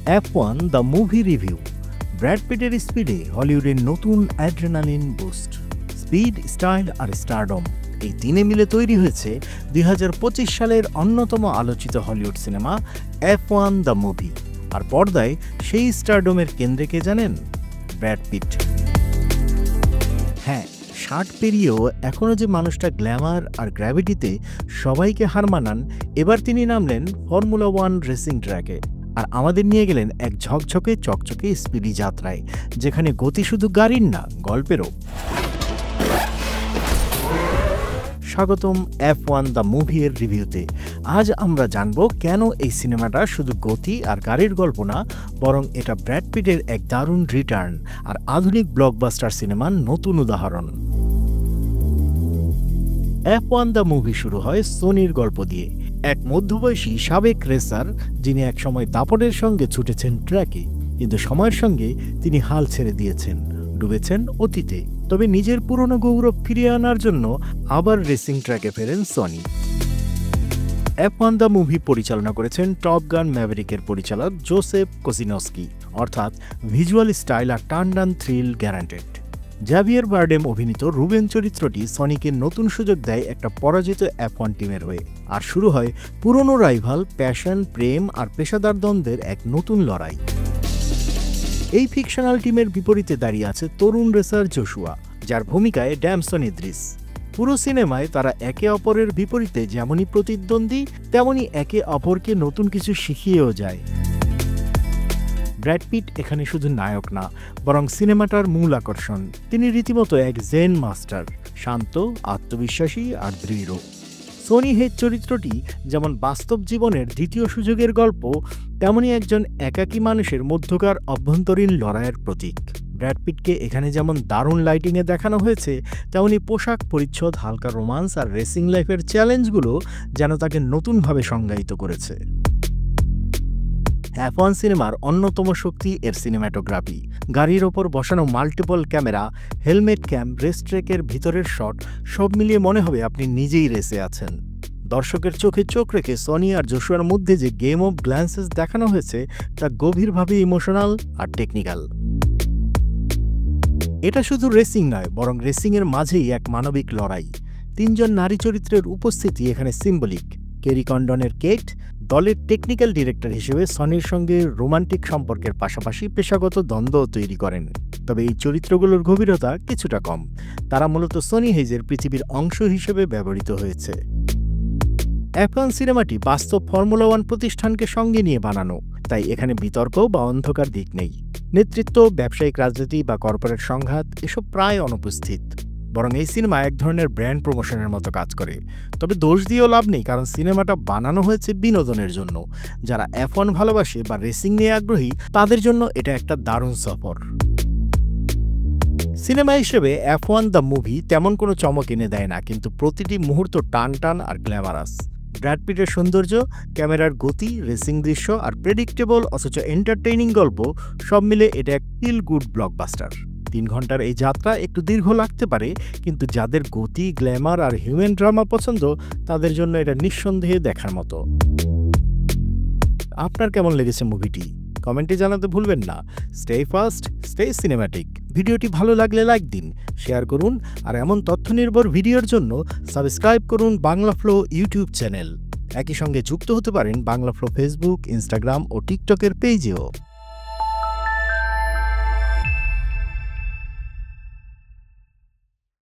F1 the movie review. Brad পিটের স্পিডে হলিউডের নতুন অ্যাড্রেনালিন বুস্ট। স্পিড, স্টাইল আর স্টারডম এই তিনে মিলে তৈরি হয়েছে 2025 সালের অন্যতম আলোচিত Hollywood cinema F1 the movie. আর পর্দায় সেই স্টারডমের কেন্দ্রে কে জানেন? Brad Pitt. হ্যাঁ, 60 পেরিয়েও এখনও যে মানুষটা গ্ল্যামার আর গ্র্যাভিটিতে সবাইকে হার মানান, এবার তিনি নামলেন ফর্মুলা 1 রেসিং ট্র্যাকে আর আমাদের নিয়ে গেলেন এক ঝকঝকে চকচকে স্পিডি যাত্রায়, যেখানে গতি শুধু গাড়ির না, গল্পেরও। স্বাগতম F1 দ্য মুভি এর রিভিউতে। আজ আমরা জানব কেন এই সিনেমাটা শুধু গতি আর গাড়ির গল্প না, বরং এটা ব্র্যাড পিটের এক দারুণ রিটার্ন আর আধুনিক ব্লকবাস্টার সিনেমার নতুন উদাহরণ। F1 দ্য মুভি শুরু হয় সোনির গল্প দিয়ে। এক মধ্যবয়সী সাবেক রেসার, যিনি একসময় দাপটের সঙ্গে ছুটেছেন ট্র্যাকে, কিন্তু সময়ের সঙ্গে তিনি হাল ছেড়ে দিয়েছেন, ডুবেছেন অতীতে। তবে নিজের পুরনো গৌরব ফিরিয়ে আনার জন্য আবার রেসিং ট্র্যাকে ফেরেন সনি। F1 দ্য মুভি পরিচালনা করেছেন টপ গান ম্যাভেরিকের পরিচালক জোসেফ কোসিনস্কি, অর্থাৎ ভিজুয়াল স্টাইল আর টান থ্রিল গ্যারান্টেড। জাভিয়ার বারডেম অভিনীত রুবেন চরিত্রটি সনিকে নতুন সুযোগ দেয় একটা পরাজিত F1 টিমের হয়ে, আর শুরু হয় পুরনো রাইভাল, প্যাশন, প্রেম আর পেশাদার দ্বন্দ্বের এক নতুন লড়াই। এই ফিকশনাল টিমের বিপরীতে দাঁড়িয়ে আছে তরুণ রেসার জোশুয়া, যার ভূমিকায় ড্যামসন ইদ্রিস। পুরো সিনেমায় তারা একে অপরের বিপরীতে যেমনই প্রতিদ্বন্দ্বী, তেমনি একে অপরকে নতুন কিছু শিখিয়েও যায়। ব্র্যাড পিট এখানে শুধু নায়ক না, বরং সিনেমাটার মূল আকর্ষণ। তিনি রীতিমতো এক জেন মাস্টার, শান্ত, আত্মবিশ্বাসী আর দৃঢ়। সনি হেজ চরিত্রটি যেমন বাস্তব জীবনের দ্বিতীয় সুযোগের গল্প, তেমনি একজন একাকী মানুষের মধ্যকার অভ্যন্তরীণ লড়াইয়ের প্রতীক। ব্র্যাড পিটকে এখানে যেমন দারুণ লাইটিংয়ে দেখানো হয়েছে, তেমনি পোশাক পরিচ্ছদ, হালকা রোমান্স আর রেসিং লাইফের চ্যালেঞ্জগুলো যেন তাকে নতুনভাবে সংজ্ঞায়িত করেছে। F1 সিনেমার অন্যতম শক্তি এর সিনেম্যাটোগ্রাফি। গাড়ির ওপর বসানো মাল্টিপল ক্যামেরা, হেলমেট ক্যাম, রেস ট্র্যাকের ভিতরের শট, সব মিলিয়ে মনে হবে আপনি নিজেই রেসে আছেন। দর্শকের চোখে চোখ রেখে সনি আর জোশুয়ার মধ্যে যে গেম অফ গ্ল্যান্সেস দেখানো হয়েছে, তা গভীরভাবে ইমোশনাল আর টেকনিক্যাল। এটা শুধু রেসিং নয়, বরং রেসিংয়ের মাঝেই এক মানবিক লড়াই। 3 জন নারী চরিত্রের উপস্থিতি এখানে সিম্বলিক। কেরি কন্ডনের কেট দলের টেকনিক্যাল ডিরেক্টর হিসেবে সনির সঙ্গে রোমান্টিক সম্পর্কের পাশাপাশি পেশাগত দ্বন্দ্ব তৈরি করেন। তবে এই চরিত্রগুলোর গভীরতা কিছুটা কম। তারা মূলত সনি হেজের পৃথিবীর অংশ হিসেবে ব্যবহৃত হয়েছে। F1 সিনেমাটি বাস্তব ফর্মুলা 1 প্রতিষ্ঠানকে সঙ্গে নিয়ে বানানো, তাই এখানে বিতর্ক বা অন্ধকার দিক নেই। নেতৃত্ব, ব্যবসায়িক রাজনীতি বা কর্পোরেট সংঘাত এসব প্রায় অনুপস্থিত। বরং এই সিনেমা এক ধরনের ব্র্যান্ড প্রমোশনের মতো কাজ করে। তবে দোষ দিয়েও লাভ নেই, কারণ সিনেমাটা বানানো হয়েছে বিনোদনের জন্য। যারা F1 ভালোবাসে বা রেসিং নিয়ে আগ্রহী, তাদের জন্য এটা একটা দারুণ সফর। সিনেমা হিসেবে F1 দ্য মুভি তেমন কোনো চমক এনে দেয় না, কিন্তু প্রতিটি মুহূর্ত টান আর গ্ল্যামারাস। ব্র্যাড পিটের সৌন্দর্য, ক্যামেরার গতি, রেসিং দৃশ্য আর প্রেডিক্টেবল অথচ এন্টারটেইনিং গল্প, সব মিলে এটা এক ফিল গুড ব্লকবাস্টার। 3 ঘন্টার এই যাত্রা একটু দীর্ঘ লাগতে পারে, কিন্তু যাদের গতি, গ্ল্যামার আর হিউম্যান ড্রামা পছন্দ, তাদের জন্য এটা নিঃসন্দেহে দেখার মতো। আপনার কেমন লেগেছে মুভিটি? কমেন্টে জানাতে ভুলবেন না। Stay fast, stay cinematic. ভিডিওটি ভালো লাগলে লাইক দিন, শেয়ার করুন, আর এমন তথ্য নির্ভর ভিডিওর জন্য সাবস্ক্রাইব করুন বাংলা ফ্লো ইউটিউব চ্যানেল। একই সঙ্গে যুক্ত হতে পারেন বাংলা ফ্লো ফেসবুক, ইনস্টাগ্রাম ও টিকটকের পেজেও।